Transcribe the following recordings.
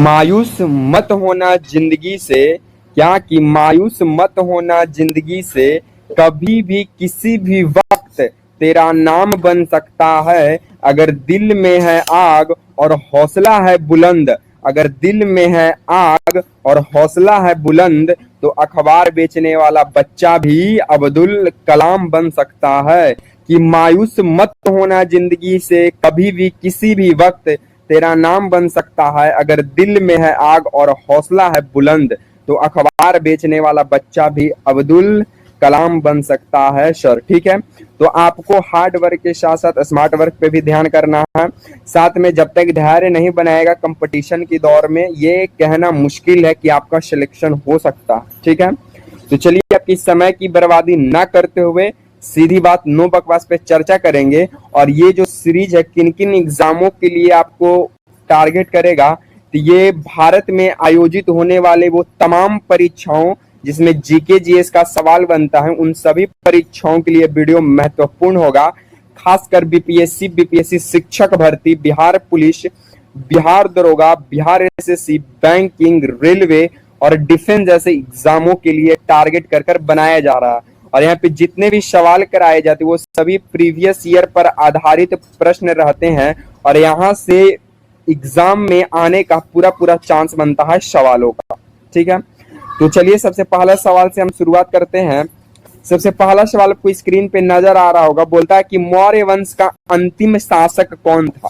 मायूस मत होना जिंदगी से, क्या कि मायूस मत होना जिंदगी से, कभी भी किसी भी वक्त तेरा नाम बन सकता है अगर दिल में है आग और हौसला है बुलंद। अगर दिल में है आग और हौसला है बुलंद तो अखबार बेचने वाला बच्चा भी अब्दुल कलाम बन सकता है। कि मायूस मत होना जिंदगी से, कभी भी किसी भी वक्त तेरा नाम बन सकता है अगर दिल में है आग और हौसला है बुलंद तो अखबार बेचने वाला बच्चा भी अब्दुल कलाम बन सकता है सर। ठीक है, तो आपको हार्ड वर्क के साथ साथ स्मार्ट वर्क पे भी ध्यान करना है। साथ में जब तक धैर्य नहीं बनाएगा कंपटीशन की दौर में, ये कहना मुश्किल है कि आपका सिलेक्शन हो सकता है। ठीक है, तो चलिए आपकी समय की बर्बादी ना करते हुए सीधी बात नो बकवास पे चर्चा करेंगे। और ये जो सीरीज है किन किन एग्जामों के लिए आपको टारगेट करेगा, तो ये भारत में आयोजित होने वाले वो तमाम परीक्षाओं जिसमें जीके जीएस का सवाल बनता है, उन सभी परीक्षाओं के लिए वीडियो महत्वपूर्ण होगा। खासकर बीपीएससी शिक्षक भर्ती, बिहार पुलिस, बिहार दरोगा, बिहार एसएससी, बैंकिंग, रेलवे और डिफेंस जैसे एग्जामों के लिए टारगेट कर कर बनाया जा रहा है। और यहाँ पे जितने भी सवाल कराए जाते हैं वो सभी प्रीवियस ईयर पर आधारित प्रश्न रहते हैं और यहाँ से एग्जाम में आने का पूरा पूरा चांस बनता है सवालों का। ठीक है, तो चलिए सबसे पहला सवाल से हम शुरुआत करते हैं। सबसे पहला सवाल आपको स्क्रीन पे नजर आ रहा होगा, बोलता है कि मौर्य वंश का अंतिम शासक कौन था।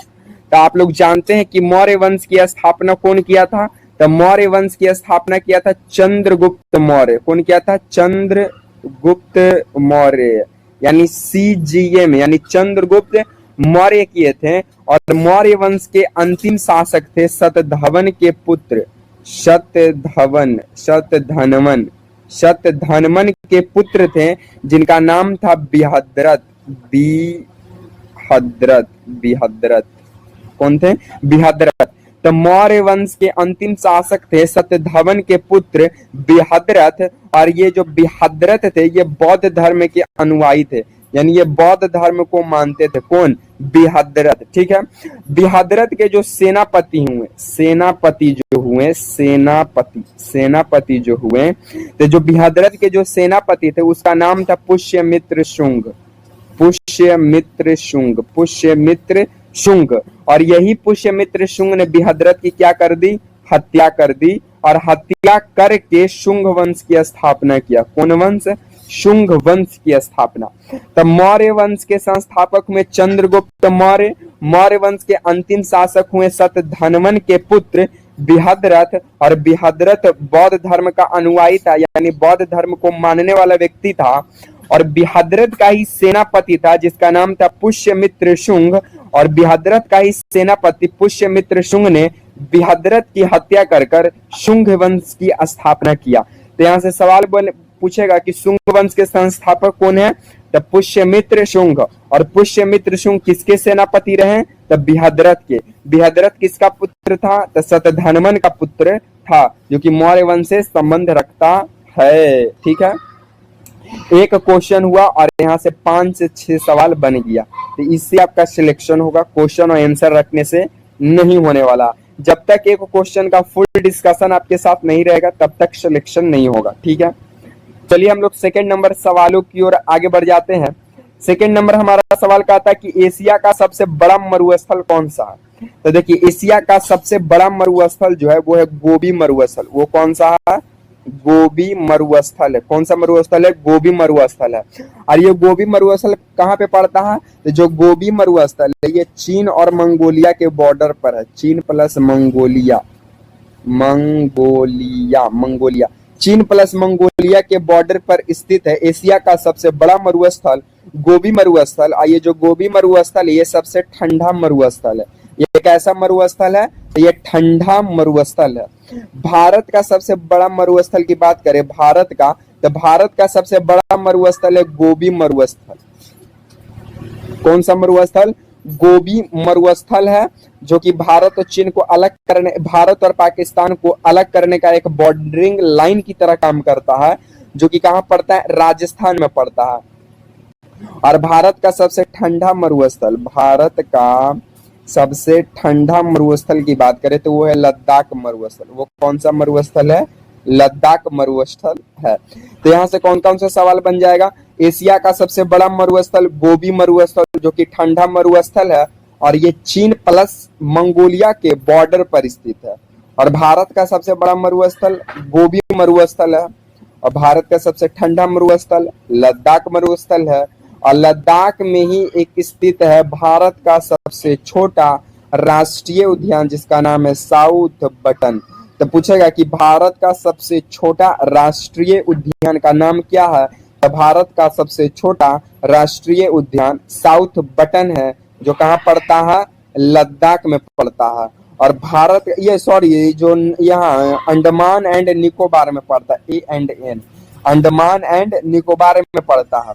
तो आप लोग जानते हैं कि मौर्य वंश की स्थापना कौन किया था। तो मौर्य वंश की स्थापना किया था चंद्रगुप्त मौर्य। कौन किया था? चंद्रगुप्त मौर्य, यानी CGM, यानी चंद्रगुप्त मौर्य किए थे। और मौर्य वंश के अंतिम शासक थे शतधवन के पुत्र, शतधनवन के पुत्र थे जिनका नाम था बिहद्रथ। कौन थे? बिहद्रथ। तो मौर्य वंश के अंतिम शासक थे शतधवन के पुत्र बिहद्रथ। और ये जो बिहद्रथ थे ये बौद्ध धर्म के अनुयायी थे, यानी ये बौद्ध धर्म को मानते थे। कौन? बिहद्रथ। ठीक है, बिहद्रथ के जो सेनापति जो हुए तो जो बिहद्रथ के जो सेनापति थे उसका नाम था पुष्यमित्र शुंग। और यही पुष्यमित्र शुंग ने बिहद्रथ की क्या कर दी? हत्या कर दी। और हत्या करके शुंग वंश की स्थापना किया। कौन वंश? शुंग वंश की स्थापना। तब मौर्य वंश के संस्थापक हुए चंद्रगुप्त मौर्य। मौर्य वंश के अंतिम शासक हुए शतधनवन के पुत्र बिहद्रथ। और बिहद्रथ बौद्ध धर्म का अनुयायी था, यानी बौद्ध धर्म को मानने वाला व्यक्ति था। और बिहद्रथ का ही सेनापति था जिसका नाम था पुष्यमित्र शुंग। और बिहद्रथ का ही सेनापति पुष्यमित्र शुंग ने बिहद्रथ की हत्या कर शुंग वंश की स्थापना किया। तो यहाँ से सवाल पूछेगा कि शुंग वंश के संस्थापक कौन है? तब पुष्यमित्र शुंग। और पुष्यमित्र शुंग किसके सेनापति रहे? तब बिहद्रथ के। बिहद्रथ किसका पुत्र था? तो शतधनवन का पुत्र था, जो कि मौर्य वंश से संबंध रखता है। ठीक है, एक क्वेश्चन हुआ और यहाँ से 5 से 6 सवाल बन गया। तो इससे आपका सिलेक्शन होगा, क्वेश्चन और आंसर रखने से नहीं होने वाला। जब तक एक क्वेश्चन का फुल डिस्कशन आपके साथ नहीं रहेगा तब तक सिलेक्शन नहीं होगा। ठीक है, चलिए हम लोग सेकंड नंबर सवालों की ओर आगे बढ़ जाते हैं। सेकंड नंबर हमारा सवाल कहता है कि एशिया का सबसे बड़ा मरुस्थल कौन सा है। तो देखिए एशिया का सबसे बड़ा मरुस्थल जो है वो है गोबी मरुस्थल। वो कौन सा है? गोबी मरुस्थल है। कौन सा मरुस्थल है? गोबी मरुस्थल है। और ये गोबी मरुस्थल कहाँ पे पड़ता है? तो जो गोबी मरुस्थल है ये चीन और मंगोलिया के बॉर्डर पर है। चीन प्लस मंगोलिया, चीन प्लस मंगोलिया के बॉर्डर पर स्थित है। एशिया का सबसे बड़ा मरुस्थल गोबी मरुस्थल। ये जो गोबी मरुस्थल है ये सबसे ठंडा मरुस्थल है। ये कैसा मरुस्थल है? तो ये ठंडा मरुस्थल है। भारत का सबसे बड़ा मरुस्थल की बात करें तो भारत का सबसे बड़ा मरुस्थल है गोबी मरुस्थल। कौन सा मरुस्थल? गोबी मरुस्थल है, जो कि भारत और पाकिस्तान को अलग करने का एक बॉर्डरिंग लाइन की तरह काम करता है, जो कि कहाँ पड़ता है? राजस्थान में पड़ता है। और भारत का सबसे ठंडा मरुस्थल, भारत का सबसे ठंडा मरुस्थल की बात करें तो वो है लद्दाख मरुस्थल। वो कौन सा मरुस्थल है? लद्दाख मरुस्थल है। तो यहाँ से कौन कौन सा सवाल बन जाएगा? एशिया का सबसे बड़ा मरुस्थल गोबी मरुस्थल जो कि ठंडा मरुस्थल है और ये चीन प्लस मंगोलिया के बॉर्डर पर स्थित है। और भारत का सबसे बड़ा मरुस्थल गोबी मरुस्थल है और भारत का सबसे ठंडा मरुस्थल लद्दाख मरुस्थल है। और लद्दाख में ही एक स्थित है भारत का सबसे छोटा राष्ट्रीय उद्यान जिसका नाम है साउथ बटन। तो पूछेगा कि भारत का सबसे छोटा राष्ट्रीय उद्यान का नाम क्या है? तो भारत का सबसे छोटा राष्ट्रीय उद्यान साउथ बटन है जो कहाँ पड़ता है? लद्दाख में पड़ता है। और भारत ये सॉरी जो यहाँ अंडमान एंड निकोबार में पड़ता है, A&N अंडमान एंड निकोबार में पड़ता है।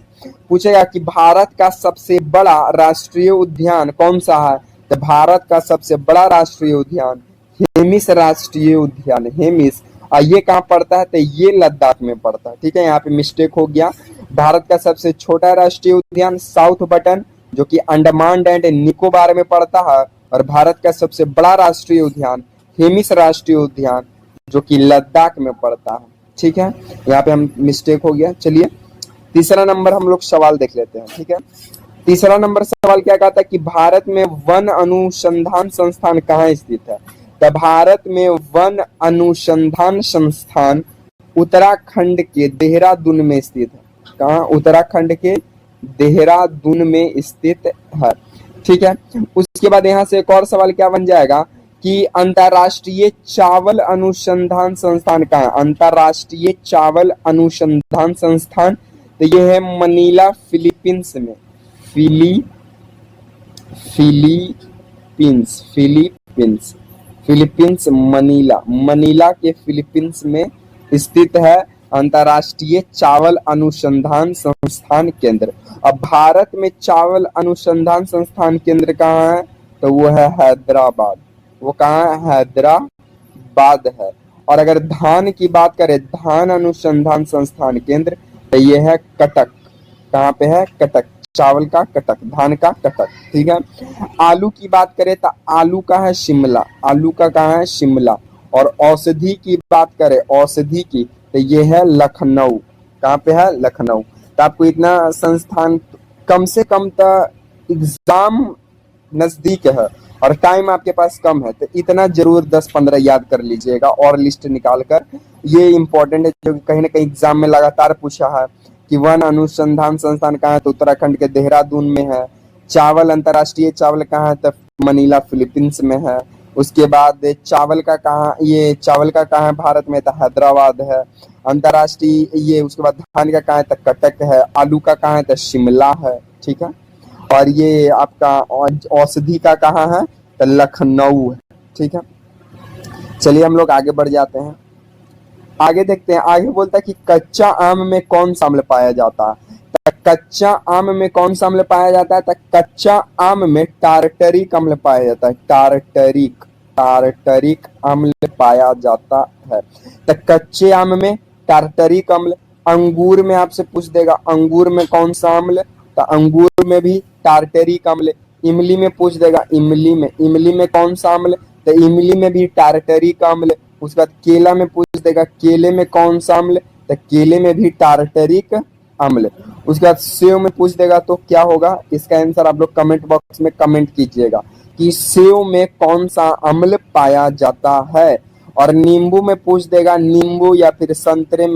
पूछेगा कि भारत का सबसे बड़ा राष्ट्रीय उद्यान कौन सा है? तो भारत का सबसे बड़ा राष्ट्रीय उद्यान हेमिस राष्ट्रीय उद्यान, हेमिस। ये कहाँ पड़ता है? तो ये लद्दाख में पड़ता है। ठीक है, यहाँ पे मिस्टेक हो गया। भारत का सबसे छोटा राष्ट्रीय उद्यान साउथ बटन जो कि अंडमान एंड निकोबार में पड़ता है और भारत का सबसे बड़ा राष्ट्रीय उद्यान हेमिस राष्ट्रीय उद्यान जो कि लद्दाख में पड़ता है। ठीक है, यहाँ पे हम मिस्टेक हो गया। चलिए तीसरा नंबर हम लोग सवाल देख लेते हैं। ठीक है, तीसरा नंबर सवाल क्या कहता है कि भारत में वन अनुसंधान संस्थान कहाँ स्थित है? तो भारत में वन अनुसंधान संस्थान उत्तराखंड के देहरादून में स्थित है। कहाँ? उत्तराखंड के देहरादून में स्थित है। ठीक है, उसके बाद यहाँ से एक और सवाल क्या बन जाएगा कि अंतर्राष्ट्रीय चावल अनुसंधान संस्थान कहाँ है? अंतर्राष्ट्रीय चावल अनुसंधान संस्थान तो ये है मनीला फिलीपींस में। फिलीपींस मनीला के फिलीपींस में स्थित है अंतर्राष्ट्रीय चावल अनुसंधान संस्थान केंद्र। अब भारत में चावल अनुसंधान संस्थान केंद्र कहाँ है? तो वो है हैदराबाद। वो कहाँ है? हैदराबाद है। और अगर धान की बात करें धान अनुसंधान संस्थान केंद्र तो ये है कटक। कहाँ पे है? कटक। चावल का कटक, धान का कटक। ठीक है, आलू की बात करें तो आलू का है शिमला। आलू का कहाँ है? शिमला। और औषधि की बात करें औषधि की तो ये है लखनऊ। कहाँ पे है? लखनऊ। तो आपको इतना संस्थान कम से कम तो एग्जाम नजदीक है और टाइम आपके पास कम है तो इतना जरूर 10-15 याद कर लीजिएगा और लिस्ट निकाल कर। ये इंपॉर्टेंट है जो कहीं ना कहीं एग्जाम में लगातार पूछा है कि वन अनुसंधान संस्थान कहाँ है? तो उत्तराखंड के देहरादून में है। चावल अंतर्राष्ट्रीय चावल कहाँ है? तो मनीला फिलीपींस में है। उसके बाद चावल का कहाँ है भारत में? तो हैदराबाद है अंतर्राष्ट्रीय ये। उसके बाद धान का कहाँ है? तो कटक है। आलू का कहाँ है? तो शिमला है। ठीक है, और ये आपका औषधि का कहाँ है? तो लखनऊ है। ठीक है, चलिए हम लोग आगे बढ़ जाते हैं। आगे देखते हैं। आगे बोलता है कि कच्चा आम में कौन सा अम्ल पाया जाता है? तो कच्चा आम में कौन सा अम्ल पाया जाता है? तो कच्चा आम में टार्टरिक अम्ल पाया जाता है। टार्टरिक अम्ल पाया जाता है। तो कच्चे आम में टार्टरिक अम्ल। अंगूर में आपसे पूछ देगा अंगूर में कौन सा अम्ल? तो अंगूर में भी टार्टरिक अम्ल। इमली में पूछ देगा इमली में कौन सा अम्ल? तो इमली में भी टार्टरिक अम्ल। उसके बाद केला में पूछ देगा केले में कौन सा अम्ल? तो केले में भी टार्टरिक अम्ल। उसके बाद सेव में पूछ देगा तो क्या होगा? इसका आंसर आप लोग कमेंट बॉक्स में कमेंट कीजिएगा कि सेव में कौन सा अम्ल पाया जाता है। और नींबू में पूछ देगा नींबू या फिर संतरे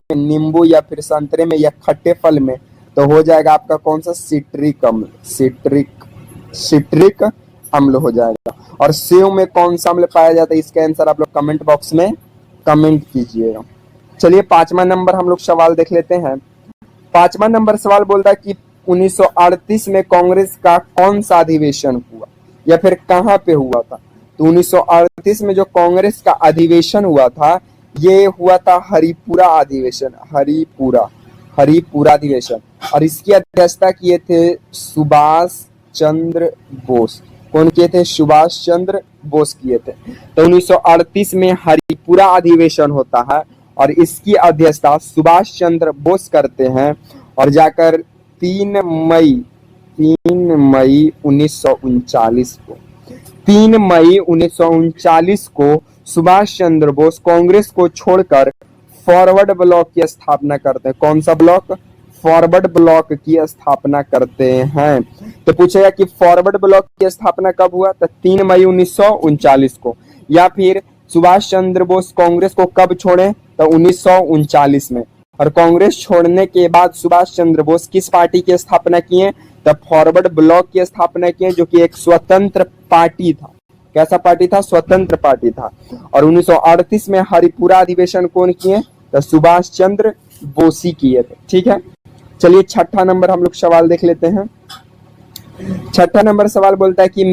में या खट्टे फल में तो हो जाएगा आपका कौन सा? सिट्रिक अम्ल। सिट्रिक अम्ल हो जाएगा। और सेव में कौन सा अम्ल पाया जाता है? इसका आंसर आप लोग कमेंट बॉक्स में कमेंट कीजिएगा। चलिए 5वां नंबर हम लोग सवाल देख लेते हैं। 5वां नंबर सवाल बोलता है कि 1938 में कांग्रेस का कौन सा अधिवेशन हुआ या फिर कहाँ पे हुआ था? तो 1938 में जो कांग्रेस का अधिवेशन हुआ था ये हुआ था हरिपुरा अधिवेशन। हरिपुरा अधिवेशन। और इसकी अध्यक्षता किए थे सुभाष चंद्र बोस। कौन किए थे? सुभाष चंद्र बोस किए थे। तो 1938 में हरिपुरा अधिवेशन होता है और इसकी अध्यक्षता सुभाष चंद्र बोस करते हैं और जाकर 3 मई 1939 3 मई 1939 को सुभाष चंद्र बोस कांग्रेस को छोड़कर फॉरवर्ड ब्लॉक की स्थापना करते हैं। कौन सा ब्लॉक? फॉरवर्ड ब्लॉक की स्थापना करते हैं। तो पूछेगा कि फॉरवर्ड ब्लॉक की स्थापना कब हुआ? तो 3 मई 1939 को। या फिर सुभाष चंद्र बोस कांग्रेस को कब छोड़े? तो 1939 में। और कांग्रेस छोड़ने के बाद सुभाष चंद्र बोस किस पार्टी की स्थापना किए? तो फॉरवर्ड ब्लॉक की स्थापना किए, जो कि एक स्वतंत्र पार्टी था। कैसा पार्टी था? स्वतंत्र पार्टी था। और 1938 में हरिपुरा अधिवेशन कौन किए? तो सुभाष चंद्र बोस ही किए थे। ठीक है, चलिए छठा नंबर हम लोग सवाल देख लेते हैं। छठा नंबर सवाल बोलता है कि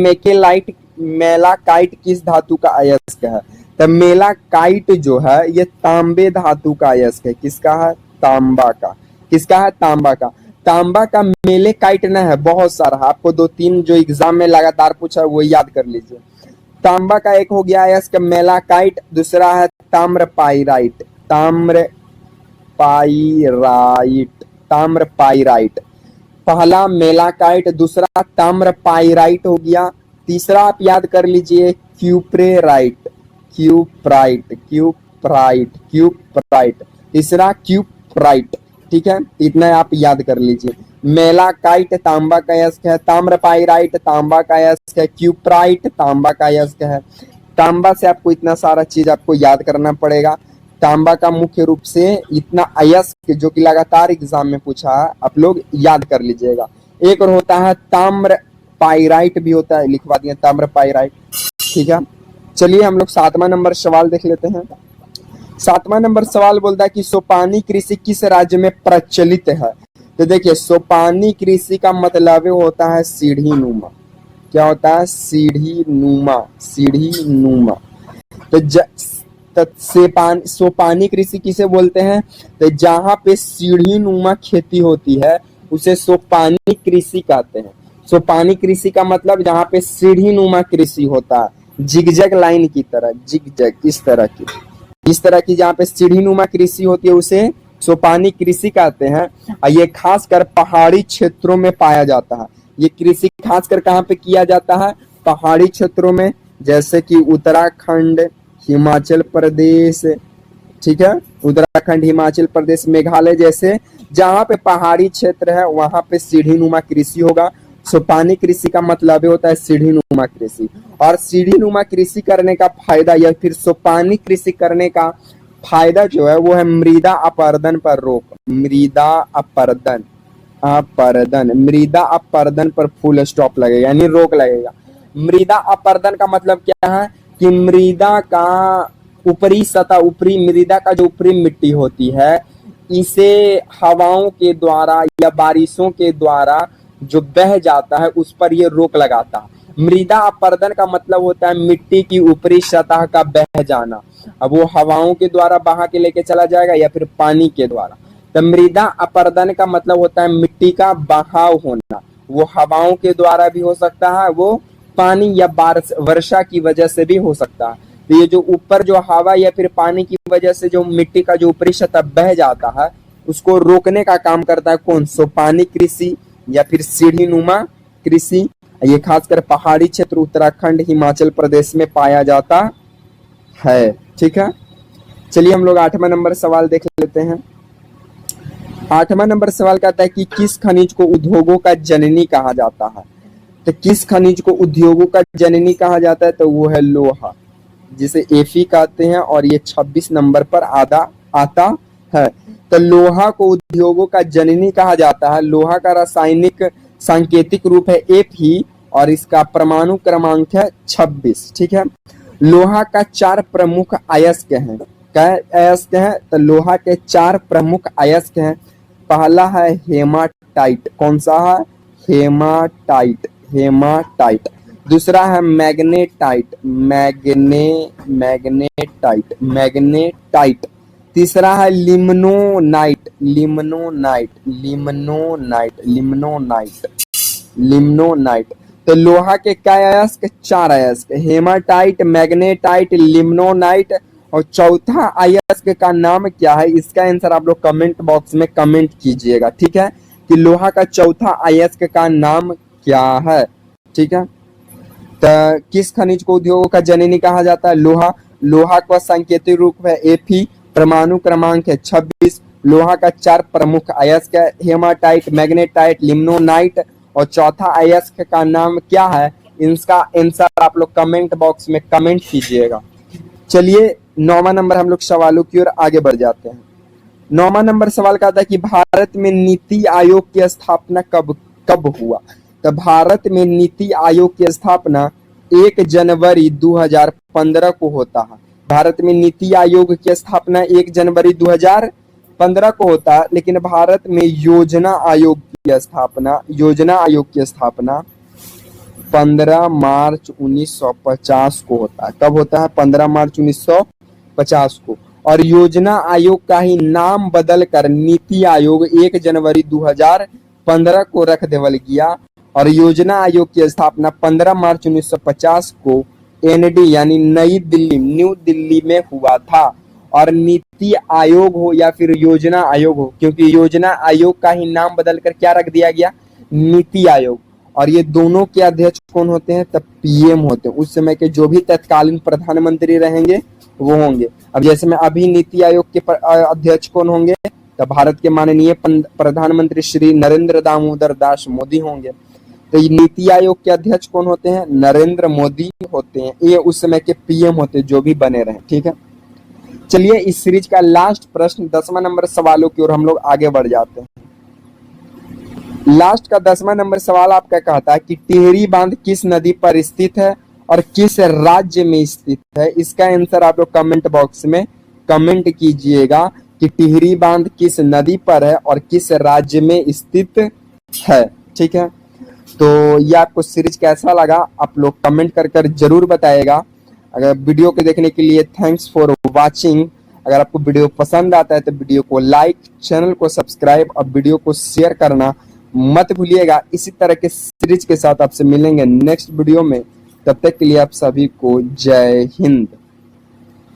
मेलाकाइट किस धातु का अयस्क है? तो मेलाकाइट जो है ये तांबे धातु का अयस्क है। किसका है? तांबा का। किसका है? तांबा का। तांबा का मेलेकाइट ना है, बहुत सारा। आपको 2-3 जो एग्जाम में लगातार पूछा है वो याद कर लीजिए। तांबा का एक हो गया अयस्क मेलाकाइट, दूसरा है ताम्रपाइराइट। ताम्रपाइराइट। पहला मेलाकाइट, दूसरा ताम्रपाइराइट हो गया, तीसरा आप याद कर लीजिए क्यूप्राइट। तीसरा क्यूप्राइट। ठीक है, इतना आप याद कर लीजिए। मेलाकाइट तांबा का अयस्क है, ताम्रपाइराइट तांबा का अयस्क है, क्यूप्राइट तांबा का अयस्क है। तांबा से आपको इतना सारा चीज आपको याद करना पड़ेगा। तांबा का मुख्य रूप से इतना अयस्क जो कि लगातार एग्जाम में पूछा है, आप लोग याद कर लीजिएगा। एक और होता है ताम्रपाइराइट भी होता है, लिखवा दिया ताम्रपाइराइट। ठीक है, चलिए हम लोग 7वां नंबर सवाल देख लेते हैं। 7वां नंबर सवाल बोलता है कि सोपानी कृषि किस राज्य में प्रचलित है? तो देखिए, सोपानी कृषि का मतलब होता है सीढ़ी नुमा। क्या होता है? सीढ़ी नुमा। तो सोपानी कृषि किसे बोलते हैं? तो जहां पे सीढ़ी नुमा खेती होती है उसे सोपानी कृषि कहते हैं। सोपानी कृषि का मतलब जहां पे सीढ़ी नुमा कृषि होता है, जिगजैग लाइन की तरह, जिगजैग इस तरह की जहाँ पे सीढ़ी नुमा कृषि होती है उसे सोपानी कृषि कहते हैं। और ये खासकर पहाड़ी क्षेत्रों में पाया जाता है। ये कृषि खासकर कहाँ पे किया जाता है? पहाड़ी क्षेत्रों में, जैसे कि उत्तराखंड, हिमाचल प्रदेश। ठीक है, उत्तराखंड, हिमाचल प्रदेश, मेघालय जैसे जहाँ पे पहाड़ी क्षेत्र है वहां पे सीढ़ी नुमा कृषि होगा। सोपानी कृषि का मतलब होता है सीढ़ी नुमा कृषि। और सीढ़ी नुमा कृषि करने का फायदा या फिर सोपानी कृषि करने का फायदा जो है वो है मृदा अपरदन पर रोक। मृदा अपरदन पर फुल स्टॉप लगेगा, यानी रोक लगेगा। मृदा अपरदन का मतलब क्या है? कि मृदा का ऊपरी मृदा का जो ऊपरी मिट्टी होती है, इसे हवाओं के द्वारा या बारिशों के द्वारा जो बह जाता है उस पर ये रोक लगाता है। मृदा अपरदन का मतलब होता है मिट्टी की ऊपरी सतह का बह जाना। अब वो हवाओं के द्वारा बहा के लेके चला जाएगा या फिर पानी के द्वारा। तो मृदा अपरदन का मतलब होता है मिट्टी का बहाव होना। वो हवाओं के द्वारा भी हो सकता है, वो पानी या वर्षा की वजह से भी हो सकता है। तो ये जो ऊपर जो हवा या फिर पानी की वजह से जो मिट्टी का जो ऊपरी सतह बह जाता है उसको रोकने का काम करता है कौन? सोपानी कृषि या फिर सीढ़ी नुमा कृषि। ये खासकर पहाड़ी क्षेत्र उत्तराखंड, हिमाचल प्रदेश में पाया जाता है। ठीक है, चलिए हम लोग 8वां नंबर सवाल देख लेते हैं। 8वां नंबर सवाल कहता है कि किस खनिज को उद्योगों का जननी कहा जाता है? तो किस खनिज को उद्योगों का जननी कहा जाता है? तो वो है लोहा, जिसे Fe कहते हैं, और ये 26 नंबर पर आता है। तो लोहा को उद्योगों का जननी कहा जाता है। लोहा का रासायनिक सांकेतिक रूप है Fe और इसका परमाणु क्रमांक है 26। ठीक है, लोहा का 4 प्रमुख अयस्क हैं। क्या अयस्क हैं? तो लोहा के 4 प्रमुख अयस्क हैं। पहला है हेमाटाइट। कौन सा है? हेमाटाइट। दूसरा है मैग्नेटाइट। तीसरा है लिम्नोनाइट। तो लोहा के क्या अयस्क? 4 अयस्क, हेमाटाइट, मैग्नेटाइट, लिम्नोनाइट। और चौथा अयस्क का नाम क्या है? इसका आंसर आप लोग कमेंट बॉक्स में कमेंट कीजिएगा। ठीक है, कि लोहा का चौथा अयस्क का नाम क्या है? ठीक है, तो किस खनिज को उद्योगों का जननी कहा जाता है? लोहा। लोहा का सांकेतिक रूप है Fe, परमाणु क्रमांक है 26। लोहा का 4 प्रमुख अयस्क है, हेमाटाइट, मैग्नेटाइट, लिमोनाइट, और चौथा अयस्क का नाम क्या है? इसका आंसर आप लोग कमेंट बॉक्स में कमेंट कीजिएगा। चलिए 9वां नंबर हम लोग सवालों की ओर आगे बढ़ जाते हैं। 9वां नंबर सवाल का था कि भारत में नीति आयोग की स्थापना कब हुआ? तो भारत में नीति आयोग की स्थापना 1 जनवरी 2015 को होता है। भारत में नीति आयोग की स्थापना 1 जनवरी 2015 को होता है, लेकिन भारत में योजना आयोग की स्थापना 15 मार्च 1950 को होता है। कब होता है? 15 मार्च 1950 को। और योजना आयोग का ही नाम बदलकर नीति आयोग 1 जनवरी 2015 को रख देवल गया। और योजना आयोग की स्थापना 15 मार्च 1950 को ND यानी न्यू दिल्ली में हुआ था। और नीति आयोग हो या फिर योजना आयोग हो, क्योंकि योजना आयोग का ही नाम बदलकर क्या रख दिया गया? नीति आयोग। और ये दोनों के अध्यक्ष कौन होते हैं? तब PM होते हैं। उस समय के जो भी तत्कालीन प्रधानमंत्री रहेंगे वो होंगे। अब जैसे में अभी नीति आयोग के अध्यक्ष कौन होंगे? तो भारत के माननीय प्रधानमंत्री श्री नरेंद्र दामोदर दास मोदी होंगे। तो ये नीति आयोग के अध्यक्ष कौन होते हैं? नरेंद्र मोदी होते हैं। ये उस समय के PM होते हैं जो भी बने रहे। ठीक है, चलिए इस सीरीज का लास्ट प्रश्न 10वां नंबर सवालों की ओर हम लोग आगे बढ़ जाते हैं। लास्ट का 10वां नंबर सवाल आपका कहता है कि टिहरी बांध किस नदी पर स्थित है और किस राज्य में स्थित है? इसका आंसर आप लोग कमेंट बॉक्स में कमेंट कीजिएगा कि टिहरी बांध किस नदी पर है और किस राज्य में स्थित है। ठीक है, तो ये आपको सीरीज कैसा लगा आप लोग कमेंट कर जरूर बताइएगा। अगर वीडियो को देखने के लिए थैंक्स फॉर वाचिंग। अगर आपको वीडियो पसंद आता है तो वीडियो को लाइक, चैनल को सब्सक्राइब और वीडियो को शेयर करना मत भूलिएगा। इसी तरह के सीरीज के साथ आपसे मिलेंगे नेक्स्ट वीडियो में। तब तक के लिए आप सभी को जय हिंद।